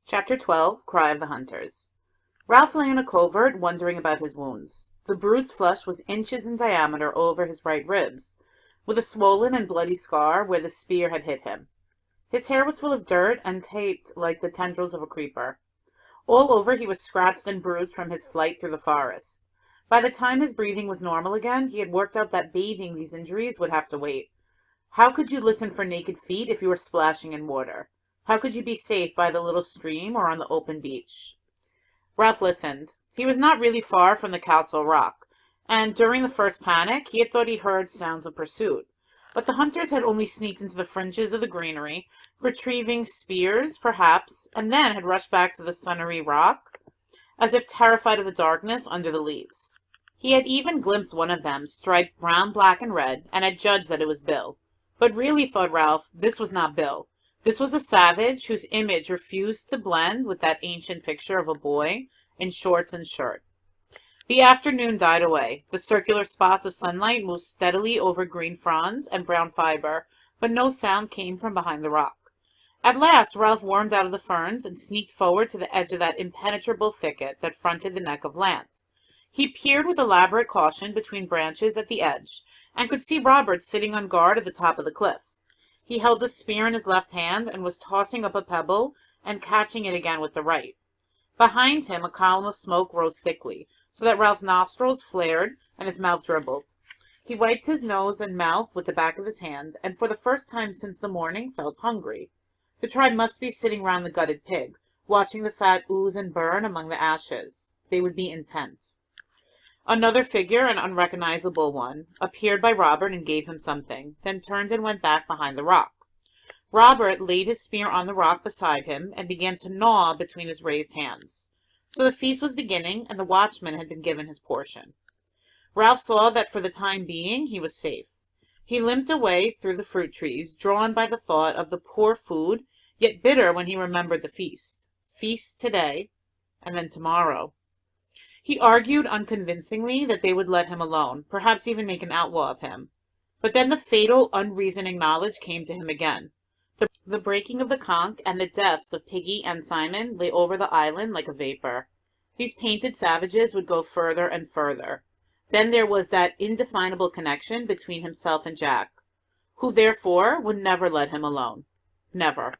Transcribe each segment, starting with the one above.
Chapter 12, Cry of the Hunters. Ralph lay in a covert, wondering about his wounds. The bruised flesh was inches in diameter over his right ribs, with a swollen and bloody scar where the spear had hit him. His hair was full of dirt and taped like the tendrils of a creeper. All over he was scratched and bruised from his flight through the forest. By the time his breathing was normal again, he had worked out that bathing these injuries would have to wait. How could you listen for naked feet if you were splashing in water? How could you be safe by the little stream or on the open beach? Ralph listened. He was not really far from the Castle Rock, and during the first panic, he had thought he heard sounds of pursuit. But the hunters had only sneaked into the fringes of the greenery, retrieving spears, perhaps, and then had rushed back to the sunnery rock, as if terrified of the darkness under the leaves. He had even glimpsed one of them, striped brown, black, and red, and had judged that it was Bill. But really, thought Ralph, this was not Bill. This was a savage whose image refused to blend with that ancient picture of a boy in shorts and shirt. The afternoon died away. The circular spots of sunlight moved steadily over green fronds and brown fiber, but no sound came from behind the rock. At last Ralph wormed out of the ferns and sneaked forward to the edge of that impenetrable thicket that fronted the neck of land. He peered with elaborate caution between branches at the edge, and could see Robert sitting on guard at the top of the cliff. He held a spear in his left hand and was tossing up a pebble and catching it again with the right. Behind him a column of smoke rose thickly, so that Ralph's nostrils flared and his mouth dribbled. He wiped his nose and mouth with the back of his hand, and for the first time since the morning felt hungry. The tribe must be sitting round the gutted pig, watching the fat ooze and burn among the ashes. They would be intent. Another figure, an unrecognizable one, appeared by Robert and gave him something, then turned and went back behind the rock. Robert laid his spear on the rock beside him and began to gnaw between his raised hands. So the feast was beginning, and the watchman had been given his portion. Ralph saw that for the time being he was safe. He limped away through the fruit trees, drawn by the thought of the poor food, yet bitter when he remembered the feast. Feast today, and then tomorrow. He argued unconvincingly that they would let him alone, perhaps even make an outlaw of him. But then the fatal, unreasoning knowledge came to him again. The breaking of the conch and the deaths of Piggy and Simon lay over the island like a vapor. These painted savages would go further and further. Then there was that indefinable connection between himself and Jack, who therefore would never let him alone. Never.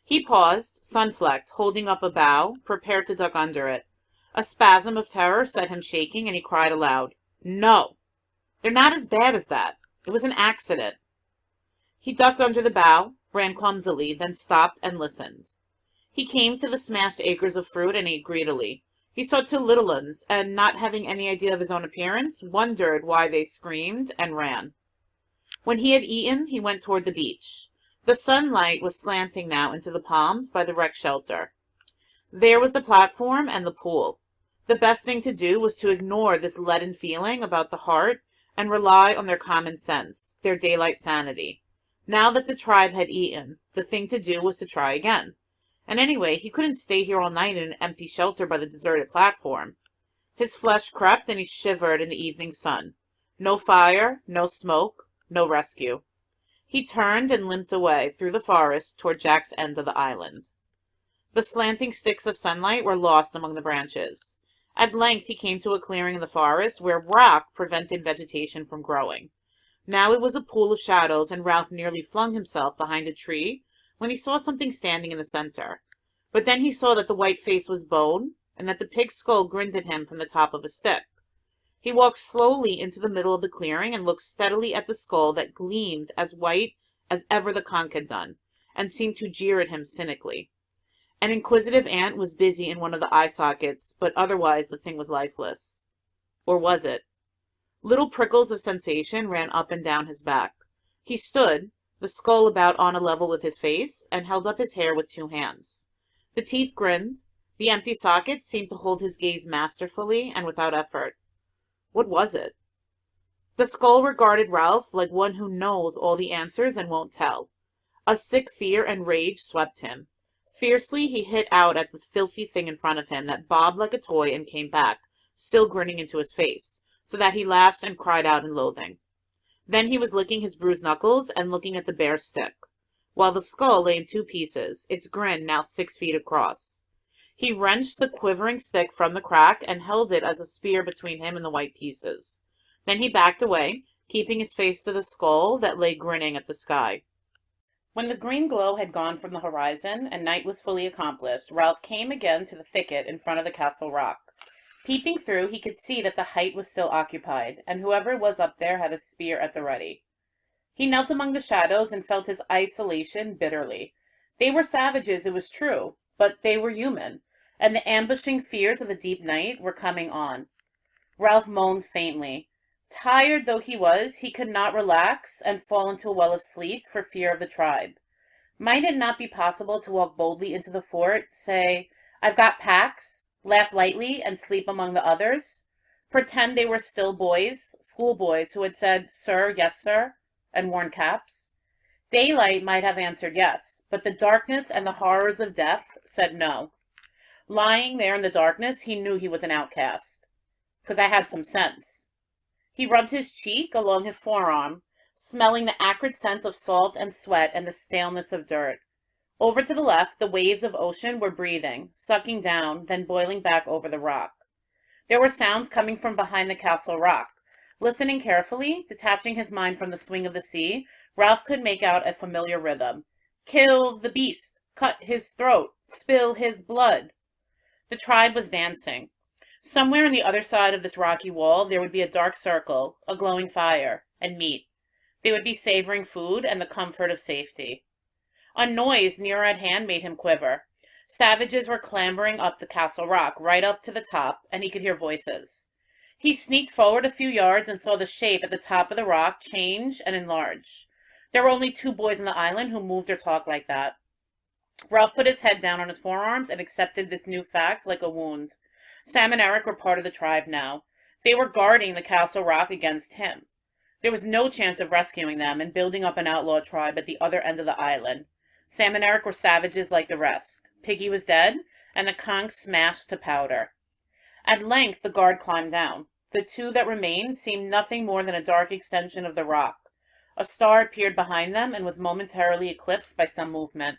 He paused, sun-flecked, holding up a bough, prepared to duck under it. A spasm of terror set him shaking, and he cried aloud, "No! They're not as bad as that. It was an accident." He ducked under the bough, ran clumsily, then stopped and listened. He came to the smashed acres of fruit and ate greedily. He saw two little ones, and not having any idea of his own appearance, wondered why they screamed and ran. When he had eaten, he went toward the beach. The sunlight was slanting now into the palms by the wreck shelter. There was the platform and the pool. The best thing to do was to ignore this leaden feeling about the heart and rely on their common sense, their daylight sanity. Now that the tribe had eaten, the thing to do was to try again. And anyway, he couldn't stay here all night in an empty shelter by the deserted platform. His flesh crept and he shivered in the evening sun. No fire, no smoke, no rescue. He turned and limped away through the forest toward Jack's end of the island. The slanting sticks of sunlight were lost among the branches. At length he came to a clearing in the forest where rock prevented vegetation from growing. Now it was a pool of shadows, and Ralph nearly flung himself behind a tree when he saw something standing in the center. But then he saw that the white face was bone, and that the pig's skull grinned at him from the top of a stick. He walked slowly into the middle of the clearing and looked steadily at the skull that gleamed as white as ever the conch had done, and seemed to jeer at him cynically. An inquisitive ant was busy in one of the eye sockets, but otherwise the thing was lifeless. Or was it? Little prickles of sensation ran up and down his back. He stood, the skull about on a level with his face, and held up his hair with two hands. The teeth grinned. The empty sockets seemed to hold his gaze masterfully and without effort. What was it? The skull regarded Ralph like one who knows all the answers and won't tell. A sick fear and rage swept him. Fiercely he hit out at the filthy thing in front of him that bobbed like a toy and came back, still grinning into his face, so that he laughed and cried out in loathing. Then he was licking his bruised knuckles and looking at the bare stick. while the skull lay in 2 pieces, its grin now 6 feet across. He wrenched the quivering stick from the crack and held it as a spear between him and the white pieces. Then he backed away, keeping his face to the skull that lay grinning at the sky. When the green glow had gone from the horizon and night was fully accomplished, Ralph came again to the thicket in front of the castle rock. Peeping through, he could see that the height was still occupied, and whoever was up there had a spear at the ready. He knelt among the shadows and felt his isolation bitterly. They were savages, it was true, but they were human, and the ambushing fears of the deep night were coming on. Ralph moaned faintly. Tired though he was, he could not relax and fall into a well of sleep for fear of the tribe. Might it not be possible to walk boldly into the fort, say, "I've got packs," laugh lightly, and sleep among the others? Pretend they were still boys, schoolboys who had said, "Sir, yes, sir," and worn caps? Daylight might have answered yes, but the darkness and the horrors of death said no. Lying there in the darkness, he knew he was an outcast. "'Cause I had some sense." He rubbed his cheek along his forearm, smelling the acrid scent of salt and sweat and the staleness of dirt. Over to the left, the waves of ocean were breathing, sucking down, then boiling back over the rock. There were sounds coming from behind the castle rock. Listening carefully, detaching his mind from the swing of the sea, Ralph could make out a familiar rhythm. "Kill the beast, cut his throat, spill his blood." The tribe was dancing. Somewhere on the other side of this rocky wall there would be a dark circle, a glowing fire, and meat. They would be savoring food and the comfort of safety. A noise nearer at hand made him quiver. Savages were clambering up the castle rock, right up to the top, and he could hear voices. He sneaked forward a few yards and saw the shape at the top of the rock change and enlarge. There were only 2 boys on the island who moved or talked like that. Ralph put his head down on his forearms and accepted this new fact like a wound. Sam and Eric were part of the tribe now. They were guarding the castle rock against him. There was no chance of rescuing them and building up an outlaw tribe at the other end of the island. Sam and Eric were savages like the rest. Piggy was dead, and the conch smashed to powder. At length the guard climbed down. The 2 that remained seemed nothing more than a dark extension of the rock. A star appeared behind them and was momentarily eclipsed by some movement.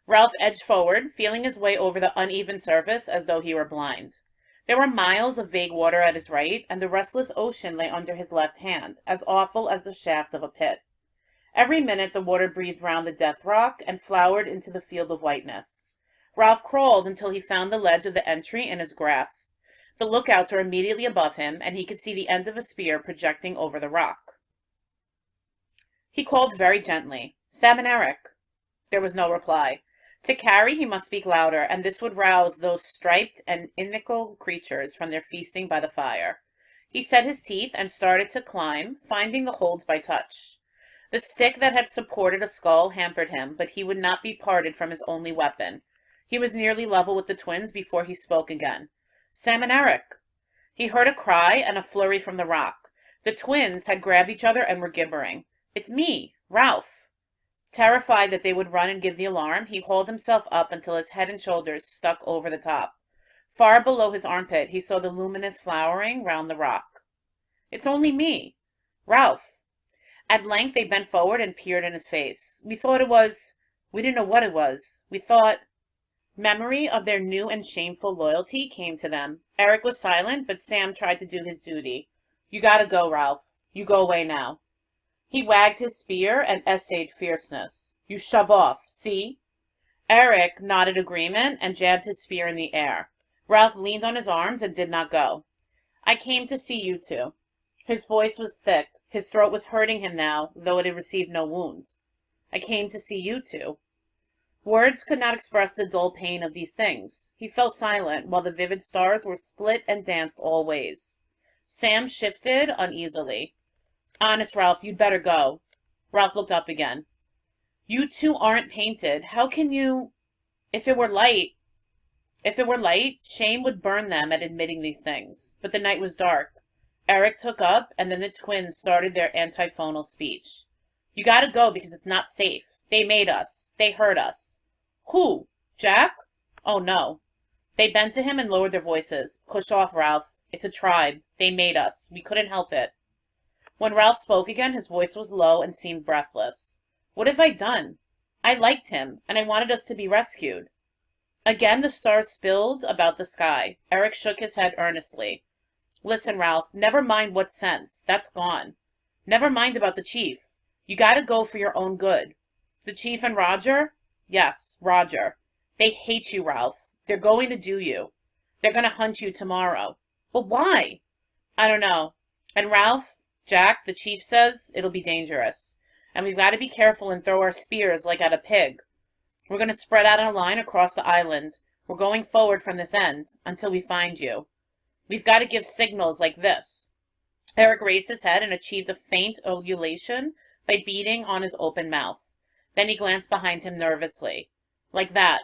Ralph edged forward, feeling his way over the uneven surface as though he were blind. There were miles of vague water at his right, and the restless ocean lay under his left hand, as awful as the shaft of a pit. Every minute the water breathed round the death rock and flowered into the field of whiteness. Ralph crawled until he found the ledge of the entry in his grasp. The lookouts were immediately above him, and he could see the end of a spear projecting over the rock. He called very gently, "Sam and Eric." There was no reply. To carry, he must speak louder, and this would rouse those striped and inimical creatures from their feasting by the fire. He set his teeth and started to climb, finding the holds by touch. The stick that had supported a skull hampered him, but he would not be parted from his only weapon. He was nearly level with the twins before he spoke again. "Sam and Eric." He heard a cry and a flurry from the rock. The twins had grabbed each other and were gibbering. "It's me, Ralph." Terrified that they would run and give the alarm, he hauled himself up until his head and shoulders stuck over the top. Far below his armpit, he saw the luminous flowering round the rock. "It's only me, Ralph." At length they bent forward and peered in his face. We didn't know what it was. We thought." Memory of their new and shameful loyalty came to them. Eric was silent, but Sam tried to do his duty. "You gotta go, Ralph. You go away now." He wagged his spear and essayed fierceness. "You shove off, see?" Eric nodded agreement and jabbed his spear in the air. Ralph leaned on his arms and did not go. "I came to see you 2. His voice was thick. His throat was hurting him now, though it had received no wound. "I came to see you 2. Words could not express the dull pain of these things. He fell silent, while the vivid stars were split and danced all ways. Sam shifted uneasily. "Honest, Ralph, you'd better go." Ralph looked up again. "You 2 aren't painted. How can you—" If it were light, shame would burn them at admitting these things. But the night was dark. Eric took up, and then the twins started their antiphonal speech. "You gotta go because it's not safe. They made us. They hurt us." "Who? Jack?" "Oh, no." They bent to him and lowered their voices. "Push off, Ralph. It's a tribe. They made us. We couldn't help it." When Ralph spoke again, his voice was low and seemed breathless. What have I done? I liked him, and I wanted us to be rescued. Again the stars spilled about the sky. Eric shook his head earnestly. Listen, Ralph, never mind what sense. That's gone. Never mind about the chief. You gotta go for your own good. The chief and Roger? Yes, Roger. They hate you, Ralph. They're going to do you. They're gonna hunt you tomorrow. But why? I don't know. And Ralph, Jack, the chief says it'll be dangerous. And we've got to be careful and throw our spears like at a pig. We're going to spread out in a line across the island. We're going forward from this end until we find you. We've got to give signals like this. Eric raised his head and achieved a faint ululation by beating on his open mouth. Then he glanced behind him nervously. Like that.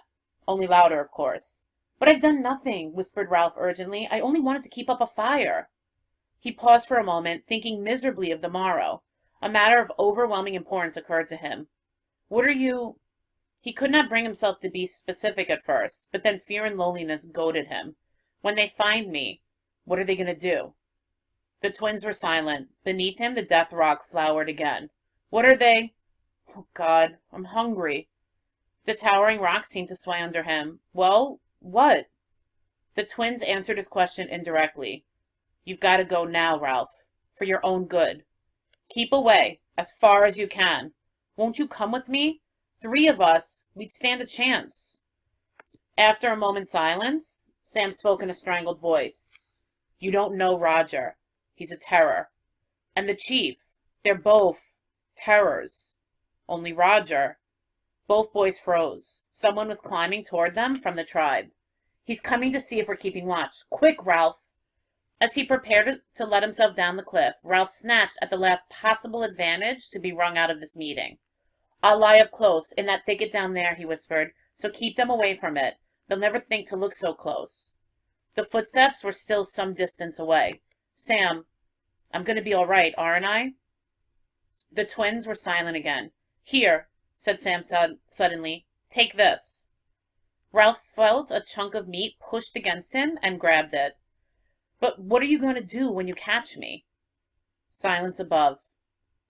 Only louder, of course. But I've done nothing, whispered Ralph urgently. I only wanted to keep up a fire. He paused for a moment, thinking miserably of the morrow. A matter of overwhelming importance occurred to him. What are you... He could not bring himself to be specific at first, but then fear and loneliness goaded him. When they find me, what are they going to do? The twins were silent. Beneath him, the death rock flowered again. What are they? Oh, God, I'm hungry. The towering rock seemed to sway under him. Well, what? The twins answered his question indirectly. You've got to go now, Ralph, for your own good. Keep away, as far as you can. Won't you come with me? 3 of us, we'd stand a chance. After a moment's silence, Sam spoke in a strangled voice. You don't know Roger. He's a terror. And the chief, they're both terrors. Only Roger. Both boys froze. Someone was climbing toward them from the tribe. He's coming to see if we're keeping watch. Quick, Ralph! As he prepared to let himself down the cliff, Ralph snatched at the last possible advantage to be wrung out of this meeting. I'll lie up close, in that thicket down there, he whispered, so keep them away from it. They'll never think to look so close. The footsteps were still some distance away. Sam, I'm going to be all right, aren't I? The twins were silent again. Here, said Sam suddenly, take this. Ralph felt a chunk of meat pushed against him and grabbed it. But what are you going to do when you catch me? Silence above.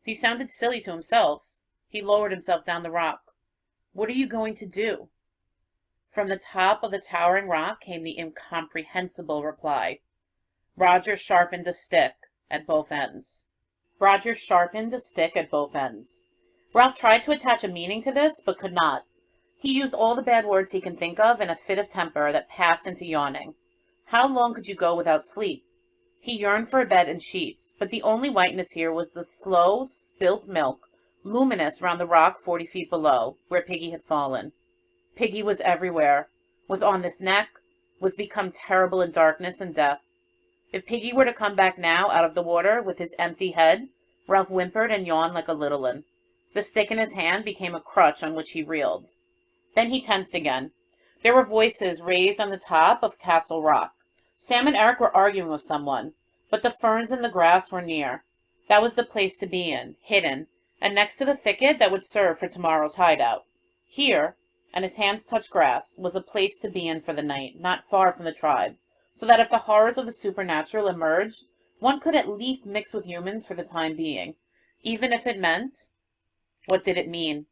He sounded silly to himself. He lowered himself down the rock. What are you going to do? From the top of the towering rock came the incomprehensible reply. Roger sharpened a stick at both ends. Roger sharpened a stick at both ends. Ralph tried to attach a meaning to this, but could not. He used all the bad words he can think of in a fit of temper that passed into yawning. How long could you go without sleep? He yearned for a bed and sheets, but the only whiteness here was the slow, spilt milk, luminous round the rock 40 feet below, where Piggy had fallen. Piggy was everywhere, was on this neck, was become terrible in darkness and death. If Piggy were to come back now out of the water with his empty head, Ralph whimpered and yawned like a little one. The stick in his hand became a crutch on which he reeled. Then he tensed again. There were voices raised on the top of Castle Rock. Sam and Eric were arguing with someone, but the ferns and the grass were near. That was the place to be in, hidden, and next to the thicket that would serve for tomorrow's hideout. Here, and his hands touched grass, was a place to be in for the night, not far from the tribe, so that if the horrors of the supernatural emerged, one could at least mix with humans for the time being, even if it meant... What did it mean?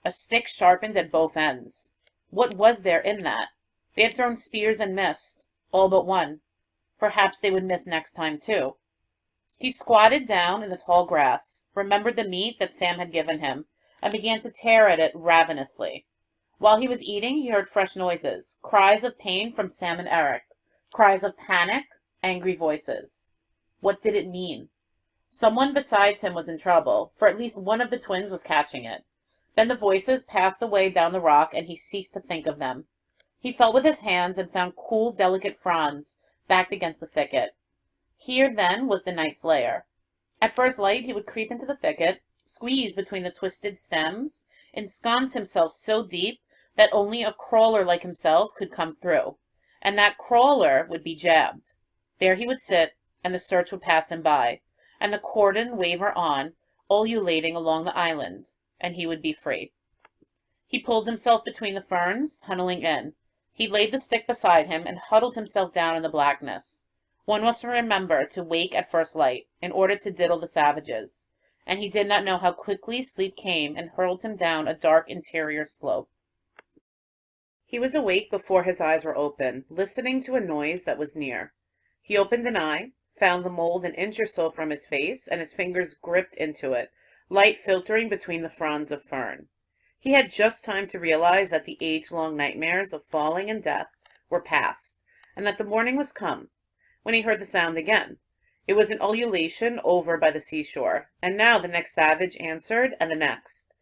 A stick sharpened at both ends. What was there in that? They had thrown spears and missed. All but one. Perhaps they would miss next time, too. He squatted down in the tall grass, remembered the meat that Sam had given him, and began to tear at it ravenously. While he was eating, he heard fresh noises, cries of pain from Sam and Eric, cries of panic, angry voices. What did it mean? Someone besides him was in trouble, for at least one of the twins was catching it. Then the voices passed away down the rock, and he ceased to think of them. He felt with his hands and found cool, delicate fronds backed against the thicket. Here, then, was the night's lair. At first light, he would creep into the thicket, squeeze between the twisted stems, ensconce himself so deep that only a crawler like himself could come through, and that crawler would be jabbed. There he would sit, and the search would pass him by, and the cordon waver on, ululating along the island, and he would be free. He pulled himself between the ferns, tunneling in. He laid the stick beside him and huddled himself down in the blackness. One must remember to wake at first light, in order to diddle the savages. and he did not know how quickly sleep came and hurled him down a dark interior slope. He was awake before his eyes were open, listening to a noise that was near. He opened an eye, found the mold an inch or so from his face, and his fingers gripped into it, light filtering between the fronds of fern. He had just time to realize that the age-long nightmares of falling and death were past, and that the morning was come, when he heard the sound again. It was an ululation over by the seashore, and now the next savage answered, and the next.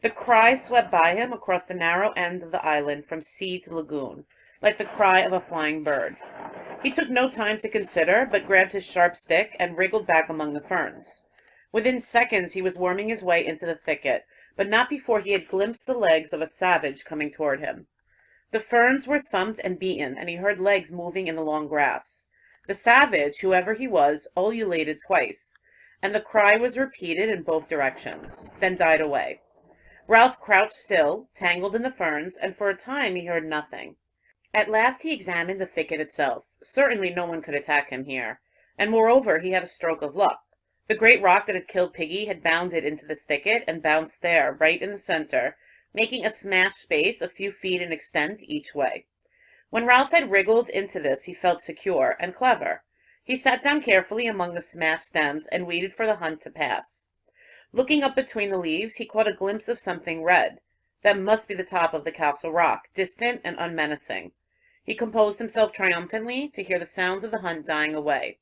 The cry swept by him across the narrow end of the island from sea to lagoon, like the cry of a flying bird. He took no time to consider, but grabbed his sharp stick and wriggled back among the ferns. Within seconds he was worming his way into the thicket, but not before he had glimpsed the legs of a savage coming toward him. The ferns were thumped and beaten, and he heard legs moving in the long grass. The savage, whoever he was, ululated twice, and the cry was repeated in both directions, then died away. Ralph crouched still, tangled in the ferns, and for a time he heard nothing. At last he examined the thicket itself. Certainly no one could attack him here, and moreover he had a stroke of luck. The great rock that had killed Piggy had bounded into the thicket and bounced there, right in the center, making a smashed space a few feet in extent each way. When Ralph had wriggled into this, he felt secure and clever. He sat down carefully among the smashed stems and waited for the hunt to pass. Looking up between the leaves, he caught a glimpse of something red. That must be the top of the castle rock, distant and unmenacing. He composed himself triumphantly to hear the sounds of the hunt dying away.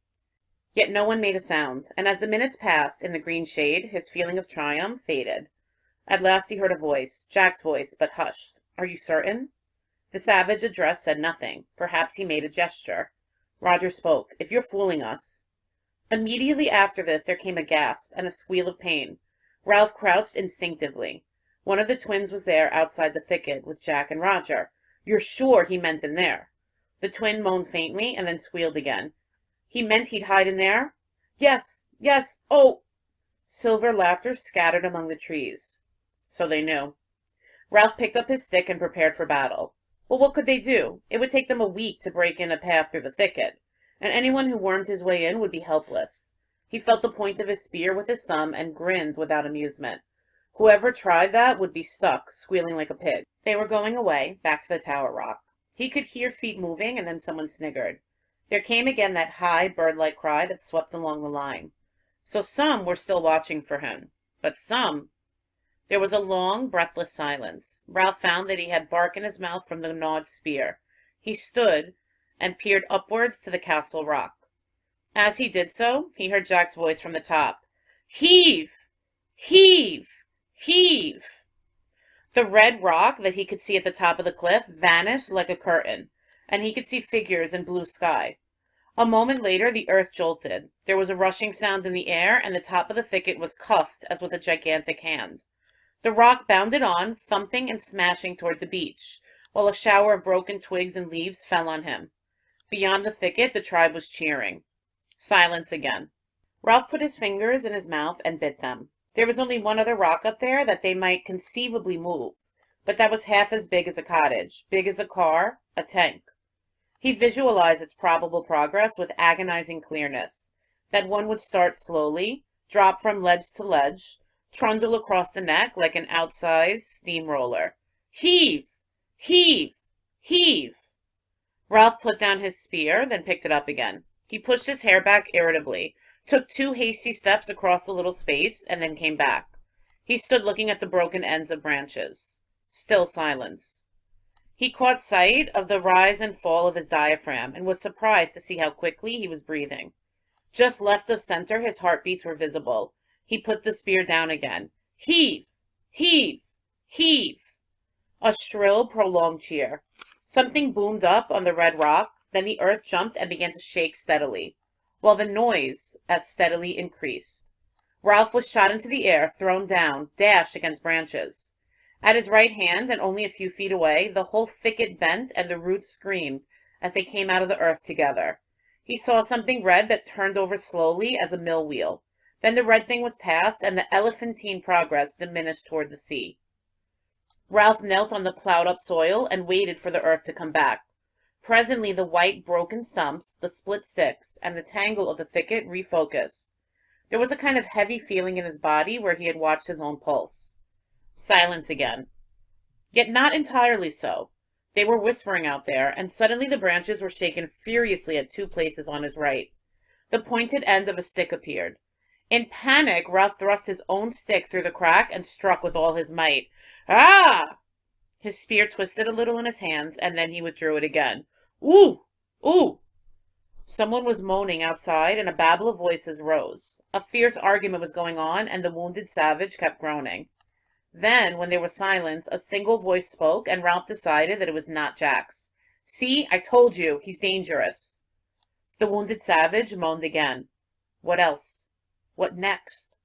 Yet no one made a sound, and as the minutes passed in the green shade, his feeling of triumph faded. At last he heard a voice, Jack's voice, but hushed. "Are you certain?" The savage addressed said nothing. Perhaps he made a gesture. Roger spoke. "If you're fooling us." Immediately after this there came a gasp and a squeal of pain. Ralph crouched instinctively. One of the twins was there outside the thicket with Jack and Roger. "You're sure he meant in there?" The twin moaned faintly and then squealed again. "He meant he'd hide in there?" Yes, oh!" Silver laughter scattered among the trees. So they knew. Ralph picked up his stick and prepared for battle. Well, what could they do? It would take them a week to break in a path through the thicket, and anyone who wormed his way in would be helpless. He felt the point of his spear with his thumb and grinned without amusement. Whoever tried that would be stuck, squealing like a pig. They were going away, back to the tower rock. He could hear feet moving, and then someone sniggered. There came again that high, bird-like cry that swept along the line. So some were still watching for him, but some... There was a long, breathless silence. Ralph found that he had bark in his mouth from the gnawed spear. He stood and peered upwards to the castle rock. As he did so, he heard Jack's voice from the top. "Heave! Heave! Heave!" The red rock that he could see at the top of the cliff vanished like a curtain, and he could see figures in blue sky. A moment later, the earth jolted. There was a rushing sound in the air, and the top of the thicket was cuffed as with a gigantic hand. The rock bounded on, thumping and smashing toward the beach, while a shower of broken twigs and leaves fell on him. Beyond the thicket, the tribe was cheering. Silence again. Ralph put his fingers in his mouth and bit them. There was only one other rock up there that they might conceivably move, but that was half as big as a cottage, big as a car, a tank. He visualized its probable progress with agonizing clearness, that one would start slowly, drop from ledge to ledge, trundle across the neck like an outsized steamroller. Heave! Heave! Heave! Ralph put down his spear, then picked it up again. He pushed his hair back irritably, took 2 hasty steps across the little space, and then came back. He stood looking at the broken ends of branches. Still silence. He caught sight of the rise and fall of his diaphragm, and was surprised to see how quickly he was breathing. Just left of center, his heartbeats were visible. He put the spear down again. Heave! Heave! Heave! A shrill, prolonged cheer. Something boomed up on the red rock, then the earth jumped and began to shake steadily, while the noise as steadily increased. Ralph was shot into the air, thrown down, dashed against branches. At his right hand, and only a few feet away, the whole thicket bent and the roots screamed as they came out of the earth together. He saw something red that turned over slowly as a mill wheel. Then the red thing was past, and the elephantine progress diminished toward the sea. Ralph knelt on the plowed-up soil and waited for the earth to come back. Presently the white, broken stumps, the split sticks, and the tangle of the thicket refocused. There was a kind of heavy feeling in his body where he had watched his own pulse. Silence again. Yet not entirely so. They were whispering out there, and suddenly the branches were shaken furiously at two places on his right. The pointed end of a stick appeared. In panic, Ralph thrust his own stick through the crack and struck with all his might. Ah! His spear twisted a little in his hands, and then he withdrew it again. Ooh! Ooh! Someone was moaning outside, and a babble of voices rose. A fierce argument was going on, and the wounded savage kept groaning. Then, when there was silence, a single voice spoke, and Ralph decided that it was not Jack's. See, I told you, he's dangerous. The wounded savage moaned again. What else? What next?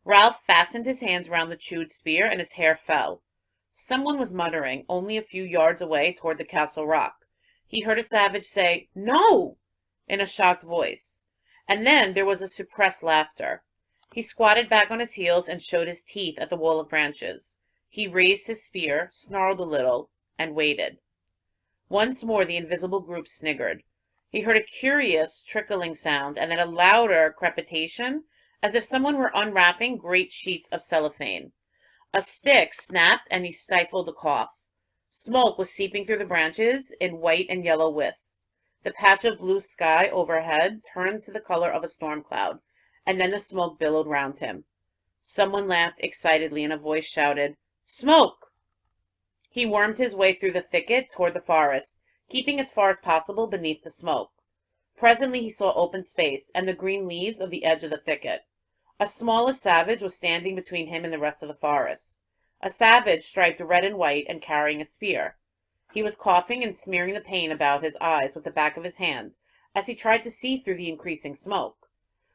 Ralph fastened his hands round the chewed spear, and his hair fell. Someone was muttering, only a few yards away toward the castle rock. He heard a savage say, "No!" in a shocked voice. And then there was a suppressed laughter. He squatted back on his heels and showed his teeth at the wall of branches. He raised his spear, snarled a little, and waited. Once more the invisible group sniggered. He heard a curious trickling sound, and then a louder crepitation, as if someone were unwrapping great sheets of cellophane. A stick snapped, and he stifled a cough. Smoke was seeping through the branches in white and yellow wisps. The patch of blue sky overhead turned to the color of a storm cloud, and then the smoke billowed round him. Someone laughed excitedly, and a voice shouted, "Smoke!" He wormed his way through the thicket toward the forest, keeping as far as possible beneath the smoke. Presently he saw open space, and the green leaves of the edge of the thicket. A smallish savage was standing between him and the rest of the forest. A savage striped red and white and carrying a spear. He was coughing and smearing the paint about his eyes with the back of his hand, as he tried to see through the increasing smoke.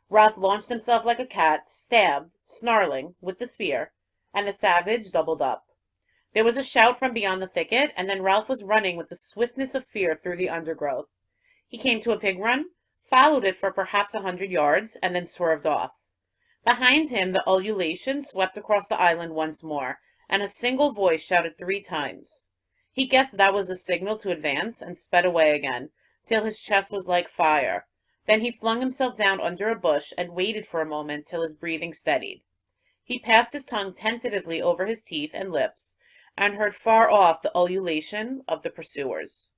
Ralph launched himself like a cat, stabbed, snarling, with the spear, and the savage doubled up. There was a shout from beyond the thicket, and then Ralph was running with the swiftness of fear through the undergrowth. He came to a pig run, followed it for perhaps 100 yards, and then swerved off. Behind him the ululation swept across the island once more, and a single voice shouted 3 times. He guessed that was a signal to advance, and sped away again, till his chest was like fire. Then he flung himself down under a bush and waited for a moment till his breathing steadied. He passed his tongue tentatively over his teeth and lips, and heard far off the ululation of the pursuers.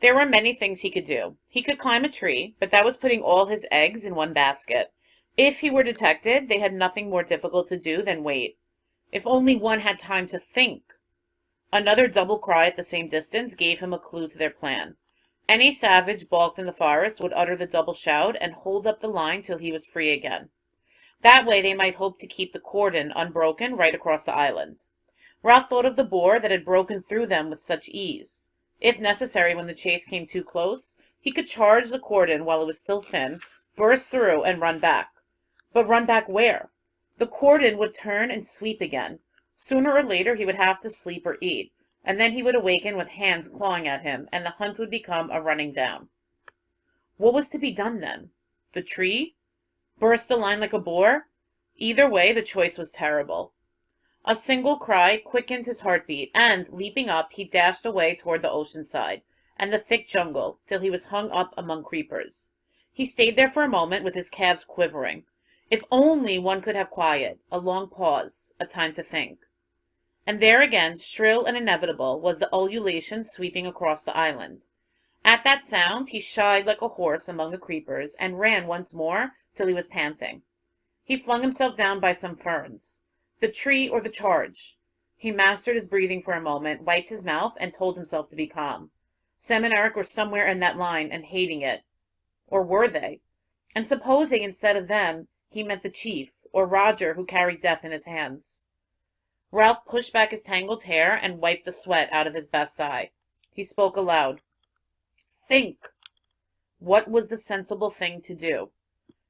There were many things he could do. He could climb a tree, but that was putting all his eggs in one basket. If he were detected, they had nothing more difficult to do than wait. If only one had time to think! Another double cry at the same distance gave him a clue to their plan. Any savage balked in the forest would utter the double shout and hold up the line till he was free again. That way they might hope to keep the cordon unbroken right across the island. Ralph thought of the boar that had broken through them with such ease. If necessary, when the chase came too close, he could charge the cordon while it was still thin, burst through, and run back. But run back where? The cordon would turn and sweep again. Sooner or later he would have to sleep or eat, and then he would awaken with hands clawing at him, and the hunt would become a running down. What was to be done then? The tree? Burst the line like a boar? Either way, the choice was terrible. A single cry quickened his heartbeat, and, leaping up, he dashed away toward the ocean side, and the thick jungle, till he was hung up among creepers. He stayed there for a moment with his calves quivering. If only one could have quiet, a long pause, a time to think. And there again, shrill and inevitable, was the ululation sweeping across the island. At that sound he shied like a horse among the creepers, and ran once more till he was panting. He flung himself down by some ferns. The tree or the charge? He mastered his breathing for a moment, wiped his mouth, and told himself to be calm. Sam and Eric were somewhere in that line, and hating it. Or were they? And supposing, instead of them, he meant the chief, or Roger, who carried death in his hands. Ralph pushed back his tangled hair and wiped the sweat out of his best eye. He spoke aloud. Think! What was the sensible thing to do?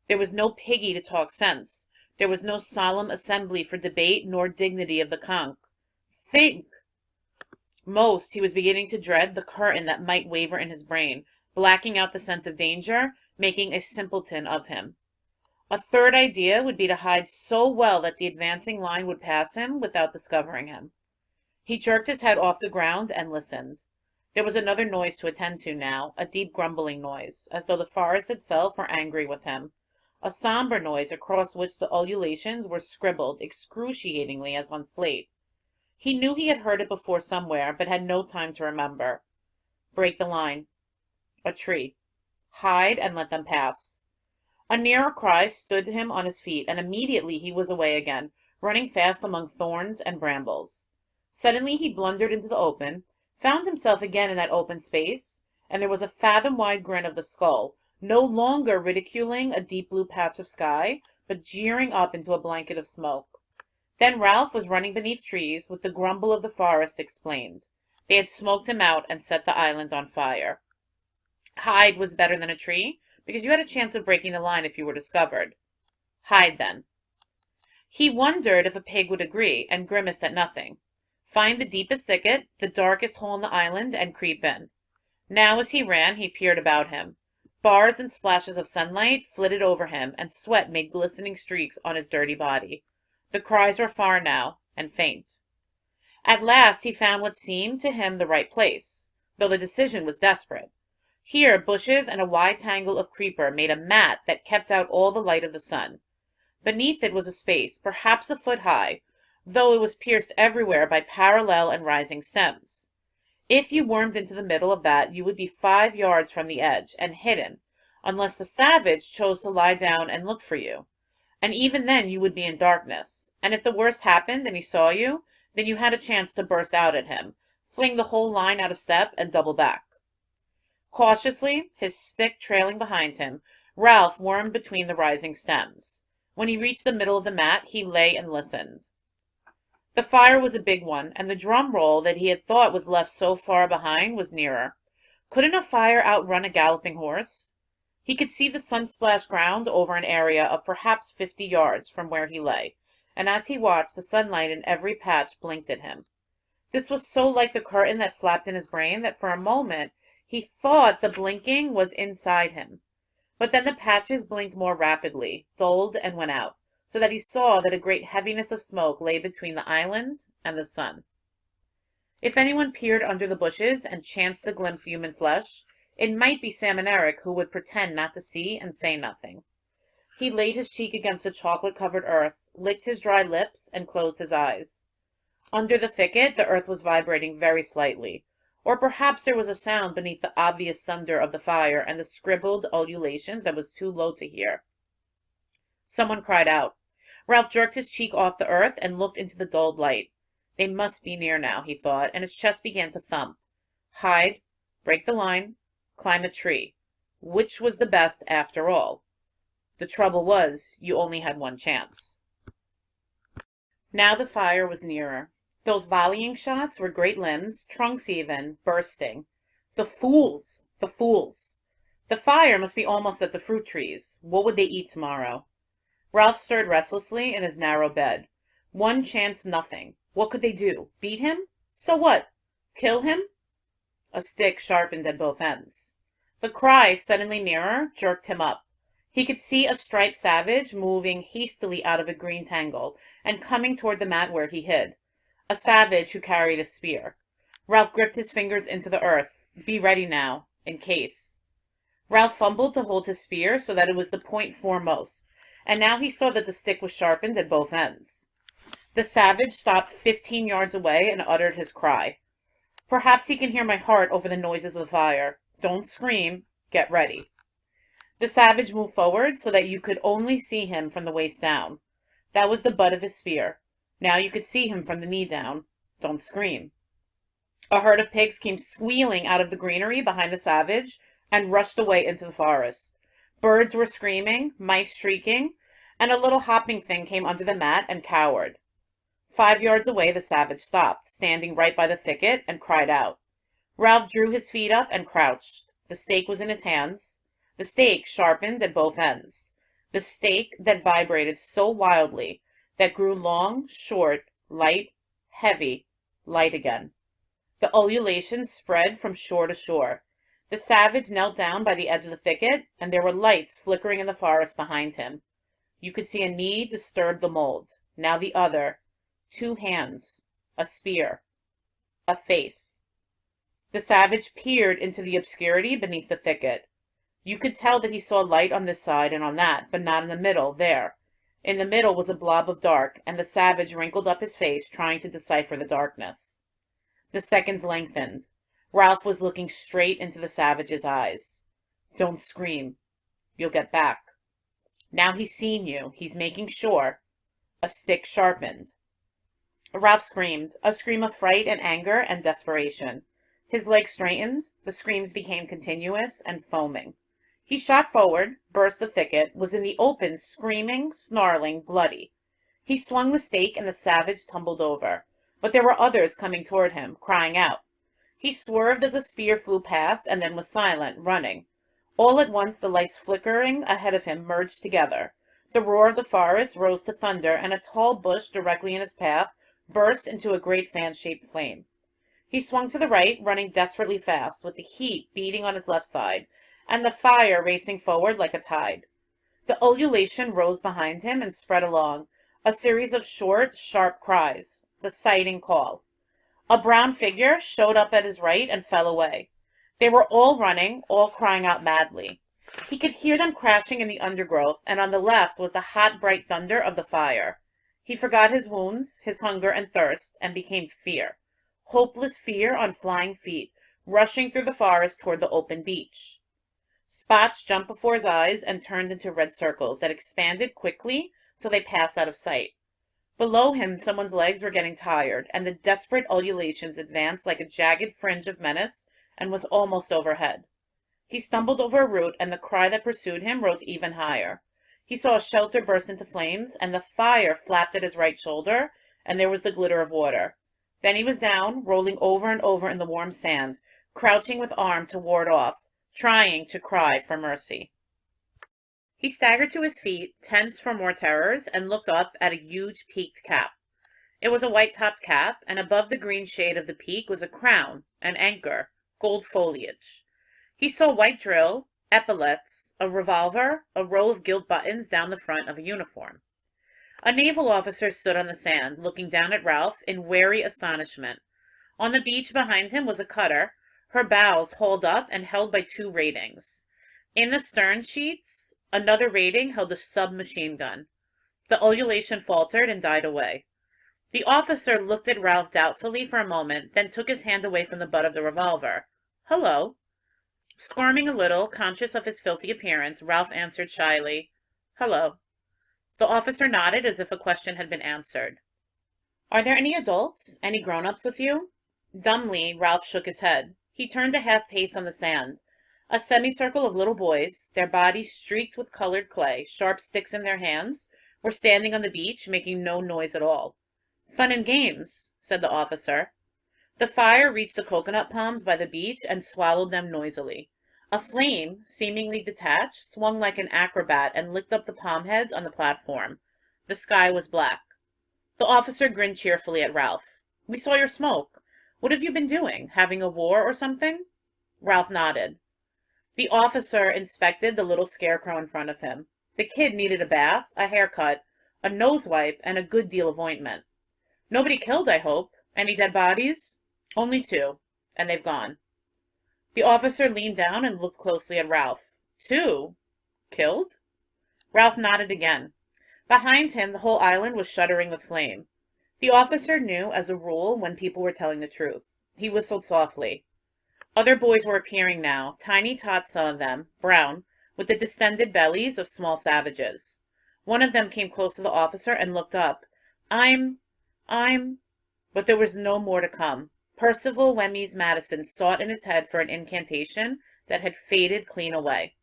There was no piggy to talk sense. There was no solemn assembly for debate nor dignity of the conch. Think! Most, he was beginning to dread the curtain that might waver in his brain, blacking out the sense of danger, making a simpleton of him. A third idea would be to hide so well that the advancing line would pass him without discovering him. He jerked his head off the ground and listened. There was another noise to attend to now, a deep grumbling noise, as though the forest itself were angry with him. A somber noise across which the ululations were scribbled excruciatingly as on slate. He knew he had heard it before somewhere, but had no time to remember. Break the line. A tree. Hide and let them pass. A nearer cry stood him on his feet, and immediately he was away again, running fast among thorns and brambles. Suddenly he blundered into the open, found himself again in that open space, and there was a fathom-wide grin of the skull, no longer ridiculing a deep blue patch of sky, but jeering up into a blanket of smoke. Then Ralph was running beneath trees, with the grumble of the forest explained. They had smoked him out and set the island on fire. Hide was better than a tree, because you had a chance of breaking the line if you were discovered. Hide, then. He wondered if a pig would agree, and grimaced at nothing. Find the deepest thicket, the darkest hole in the island, and creep in. Now as he ran, he peered about him. Bars and splashes of sunlight flitted over him, and sweat made glistening streaks on his dirty body. The cries were far now, and faint. At last he found what seemed to him the right place, though the decision was desperate. Here bushes and a wide tangle of creeper made a mat that kept out all the light of the sun. Beneath it was a space, perhaps a foot high, though it was pierced everywhere by parallel and rising stems. If you wormed into the middle of that, you would be 5 yards from the edge, and hidden, unless the savage chose to lie down and look for you. And even then you would be in darkness, and if the worst happened and he saw you, then you had a chance to burst out at him, fling the whole line out of step, and double back. Cautiously, his stick trailing behind him, Ralph wormed between the rising stems. When he reached the middle of the mat, he lay and listened. The fire was a big one, and the drum roll that he had thought was left so far behind was nearer. Couldn't a fire outrun a galloping horse? He could see the sun-splashed ground over an area of perhaps 50 yards from where he lay, and as he watched, the sunlight in every patch blinked at him. This was so like the curtain that flapped in his brain that for a moment he thought the blinking was inside him. But then the patches blinked more rapidly, dulled, and went out, so that he saw that a great heaviness of smoke lay between the island and the sun. If anyone peered under the bushes and chanced to glimpse human flesh, it might be Sam and Eric, who would pretend not to see and say nothing. He laid his cheek against the chocolate-covered earth, licked his dry lips, and closed his eyes. Under the thicket, the earth was vibrating very slightly, or perhaps there was a sound beneath the obvious thunder of the fire and the scribbled ululations that was too low to hear. Someone cried out. Ralph jerked his cheek off the earth and looked into the dulled light. They must be near now, he thought, and his chest began to thump. Hide, break the line, climb a tree. Which was the best after all? The trouble was, you only had one chance. Now the fire was nearer. Those volleying shots were great limbs, trunks even, bursting. The fools! The fools! The fire must be almost at the fruit trees. What would they eat tomorrow? Ralph stirred restlessly in his narrow bed. One chance, nothing. What could they do? Beat him? So what? Kill him? A stick sharpened at both ends. The cry, suddenly nearer, jerked him up. He could see a striped savage moving hastily out of a green tangle and coming toward the mat where he hid. A savage who carried a spear. Ralph gripped his fingers into the earth. Be ready now, in case. Ralph fumbled to hold his spear so that it was the point foremost, and now he saw that the stick was sharpened at both ends. The savage stopped 15 yards away and uttered his cry. Perhaps he can hear my heart over the noises of the fire. Don't scream. Get ready. The savage moved forward so that you could only see him from the waist down. That was the butt of his spear. Now you could see him from the knee down. Don't scream. A herd of pigs came squealing out of the greenery behind the savage and rushed away into the forest. Birds were screaming, mice shrieking, and a little hopping thing came under the mat and cowered. 5 yards away the savage stopped, standing right by the thicket, and cried out. Ralph drew his feet up and crouched. The stake was in his hands. The stake sharpened at both ends. The stake that vibrated so wildly, that grew long, short, light, heavy, light again. The ululations spread from shore to shore. The savage knelt down by the edge of the thicket, and there were lights flickering in the forest behind him. You could see a knee disturb the mold. Now the other. 2 hands. A spear. A face. The savage peered into the obscurity beneath the thicket. You could tell that he saw light on this side and on that, but not in the middle, there. In the middle was a blob of dark, and the savage wrinkled up his face, trying to decipher the darkness. The seconds lengthened. Ralph was looking straight into the savage's eyes. Don't scream. You'll get back. Now he's seen you. He's making sure. A stick sharpened. Ralph screamed, a scream of fright and anger and desperation. His legs straightened. The screams became continuous and foaming. He shot forward, burst the thicket, was in the open, screaming, snarling, bloody. He swung the stake and the savage tumbled over. But there were others coming toward him, crying out. He swerved as a spear flew past and then was silent, running. All at once the lights flickering ahead of him merged together. The roar of the forest rose to thunder, and a tall bush directly in his path burst into a great fan-shaped flame. He swung to the right, running desperately fast, with the heat beating on his left side, and the fire racing forward like a tide. The ululation rose behind him and spread along, a series of short, sharp cries, the sighting call. A brown figure showed up at his right and fell away. They were all running, all crying out madly. He could hear them crashing in the undergrowth, and on the left was the hot, bright thunder of the fire. He forgot his wounds, his hunger and thirst, and became fear. Hopeless fear on flying feet, rushing through the forest toward the open beach. Spots jumped before his eyes and turned into red circles that expanded quickly till they passed out of sight. Below him, someone's legs were getting tired, and the desperate ululations advanced like a jagged fringe of menace and was almost overhead. He stumbled over a root, and the cry that pursued him rose even higher. He saw a shelter burst into flames, and the fire flapped at his right shoulder, and there was the glitter of water. Then he was down, rolling over and over in the warm sand, crouching with arm to ward off, trying to cry for mercy. He staggered to his feet, tense for more terrors, and looked up at a huge peaked cap. It was a white-topped cap, and above the green shade of the peak was a crown, an anchor, gold foliage. He saw white drill, epaulets, a revolver, a row of gilt buttons down the front of a uniform. A naval officer stood on the sand, looking down at Ralph in wary astonishment. On the beach behind him was a cutter, her bows hauled up and held by two ratings. In the stern sheets, another rating held a submachine gun. The ululation faltered and died away. The officer looked at Ralph doubtfully for a moment, then took his hand away from the butt of the revolver. "Hello." Squirming a little, conscious of his filthy appearance, Ralph answered shyly, "Hello." The officer nodded as if a question had been answered. "Are there any adults, any grown-ups with you?" Dumbly, Ralph shook his head. He turned a half-pace on the sand. A semicircle of little boys, their bodies streaked with colored clay, sharp sticks in their hands, were standing on the beach, making no noise at all. "Fun and games," said the officer. The fire reached the coconut palms by the beach and swallowed them noisily. A flame, seemingly detached, swung like an acrobat and licked up the palm heads on the platform. The sky was black. The officer grinned cheerfully at Ralph. "We saw your smoke. What have you been doing? Having a war or something?" Ralph nodded. The officer inspected the little scarecrow in front of him. The kid needed a bath, a haircut, a nose wipe, and a good deal of ointment. "Nobody killed, I hope. Any dead bodies?" "Only two, and they've gone." The officer leaned down and looked closely at Ralph. "Two? Killed?" Ralph nodded again. Behind him, the whole island was shuddering with flame. The officer knew, as a rule, when people were telling the truth. He whistled softly. Other boys were appearing now, tiny tots, some of them, brown, with the distended bellies of small savages. One of them came close to the officer and looked up. I'm... But there was no more to come. Percival Wemyss Madison sought in his head for an incantation that had faded clean away.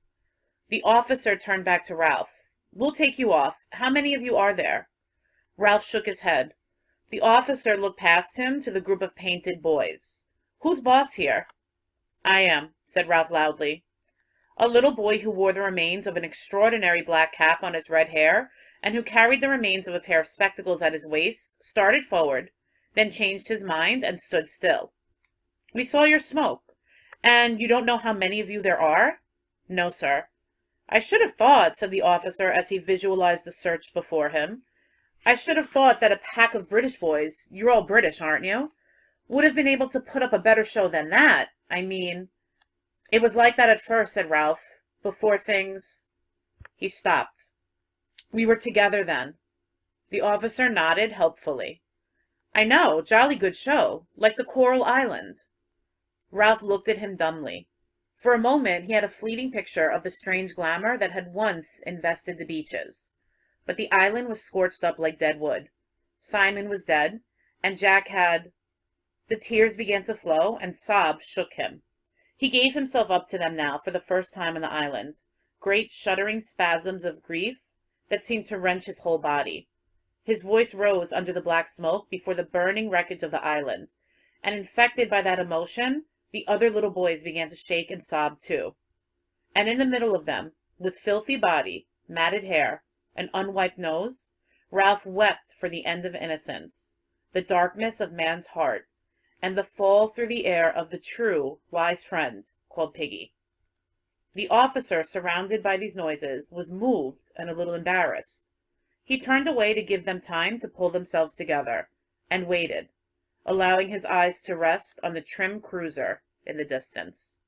The officer turned back to Ralph. "We'll take you off. How many of you are there?" Ralph shook his head. The officer looked past him to the group of painted boys. "Who's boss here?" "I am," said Ralph loudly. A little boy who wore the remains of an extraordinary black cap on his red hair, and who carried the remains of a pair of spectacles at his waist, started forward, then changed his mind and stood still. "We saw your smoke. And you don't know how many of you there are?" "No, sir." "I should have thought," said the officer as he visualized the search before him, "I should have thought that a pack of British boys, you're all British, aren't you, would have been able to put up a better show than that. I mean, it was like that at first, said Ralph. Before things... He stopped. We were together then. The officer nodded helpfully. I know, jolly good show, like the Coral Island. Ralph looked at him dumbly. For a moment he had a fleeting picture of the strange glamour that had once invested the beaches. But the island was scorched up like dead wood. Simon was dead, and Jack had... The tears began to flow, and sobs shook him. He gave himself up to them now for the first time on the island, great shuddering spasms of grief that seemed to wrench his whole body. His voice rose under the black smoke before the burning wreckage of the island, and infected by that emotion, the other little boys began to shake and sob too. And in the middle of them, with filthy body, matted hair, and unwiped nose, Ralph wept for the end of innocence, the darkness of man's heart, and the fall through the air of the true, wise friend called Piggy. The officer, surrounded by these noises, was moved and a little embarrassed. He turned away to give them time to pull themselves together, and waited, allowing his eyes to rest on the trim cruiser in the distance.